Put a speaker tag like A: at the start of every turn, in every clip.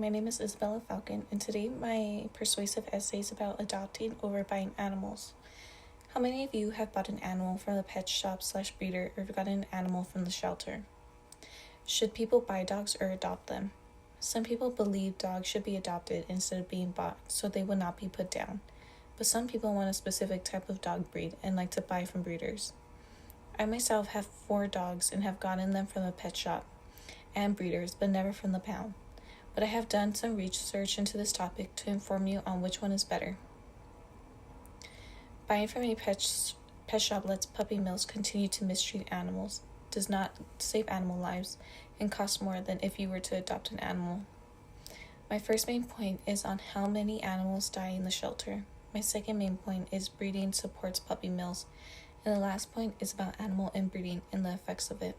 A: My name is Isabella Falcon, and today my persuasive essay is about adopting over buying animals. How many of you have bought an animal from the pet shop / breeder or gotten an animal from the shelter? Should people buy dogs or adopt them? Some people believe dogs should be adopted instead of being bought, so they will not be put down. But some people want a specific type of dog breed and like to buy from breeders. I myself have 4 dogs and have gotten them from the pet shop and breeders, but never from the pound. But I have done some research into this topic to inform you on which one is better. Buying from a pet shop lets puppy mills continue to mistreat animals, does not save animal lives, and costs more than if you were to adopt an animal. My first main point is on how many animals die in the shelter. My second main point is breeding supports puppy mills, and the last point is about animal inbreeding and the effects of it.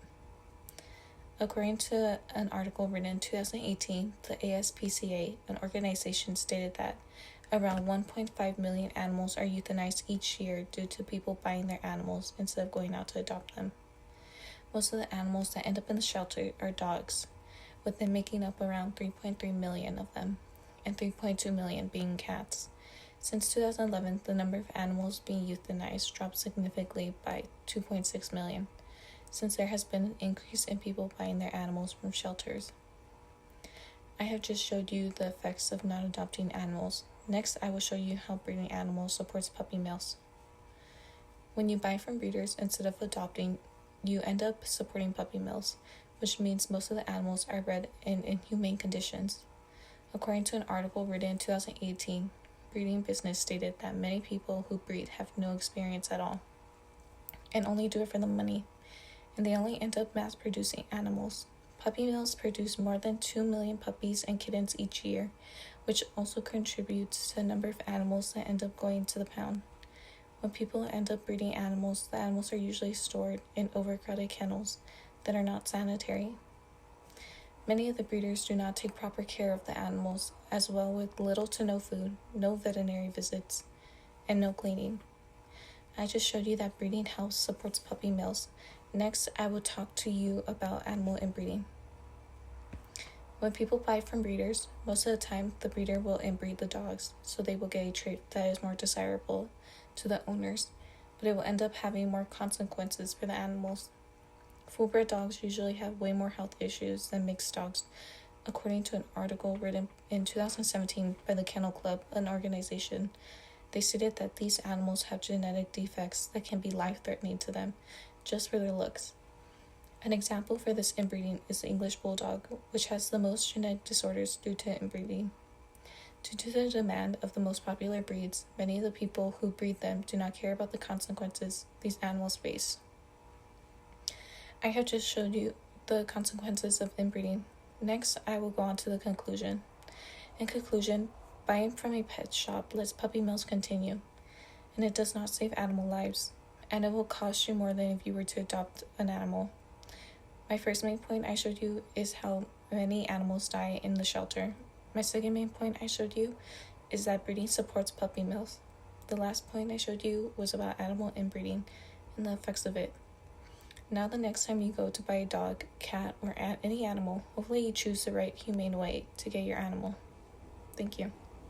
A: According to an article written in 2018, the ASPCA, an organization, stated that around 1.5 million animals are euthanized each year due to people buying their animals instead of going out to adopt them. Most of the animals that end up in the shelter are dogs, with them making up around 3.3 million of them, and 3.2 million being cats. Since 2011, the number of animals being euthanized dropped significantly by 2.6 million. Since there has been an increase in people buying their animals from shelters. I have just showed you the effects of not adopting animals. Next, I will show you how breeding animals supports puppy mills. When you buy from breeders instead of adopting, you end up supporting puppy mills, which means most of the animals are bred in inhumane conditions. According to an article written in 2018, Breeding Business stated that many people who breed have no experience at all and only do it for the money. And they only end up mass-producing animals. Puppy mills produce more than 2 million puppies and kittens each year, which also contributes to the number of animals that end up going to the pound. When people end up breeding animals, the animals are usually stored in overcrowded kennels that are not sanitary. Many of the breeders do not take proper care of the animals, as well with little to no food, no veterinary visits, and no cleaning. I just showed you that breeding house supports puppy mills. Next, I will talk to you about animal inbreeding. When people buy from breeders, most of the time the breeder will inbreed the dogs, so they will get a trait that is more desirable to the owners, but it will end up having more consequences for the animals. Full-bred dogs usually have way more health issues than mixed dogs, according to an article written in 2017 by the Kennel Club, an organization. They stated that these animals have genetic defects that can be life-threatening to them, just for their looks. An example for this inbreeding is the English Bulldog, which has the most genetic disorders due to inbreeding. Due to the demand of the most popular breeds, many of the people who breed them do not care about the consequences these animals face. I have just showed you the consequences of inbreeding. Next, I will go on to the conclusion. In conclusion, buying from a pet shop lets puppy mills continue, and it does not save animal lives, and it will cost you more than if you were to adopt an animal. My first main point I showed you is how many animals die in the shelter. My second main point I showed you is that breeding supports puppy mills. The last point I showed you was about animal inbreeding and the effects of it. Now the next time you go to buy a dog, cat, or any animal, hopefully you choose the right humane way to get your animal. Thank you.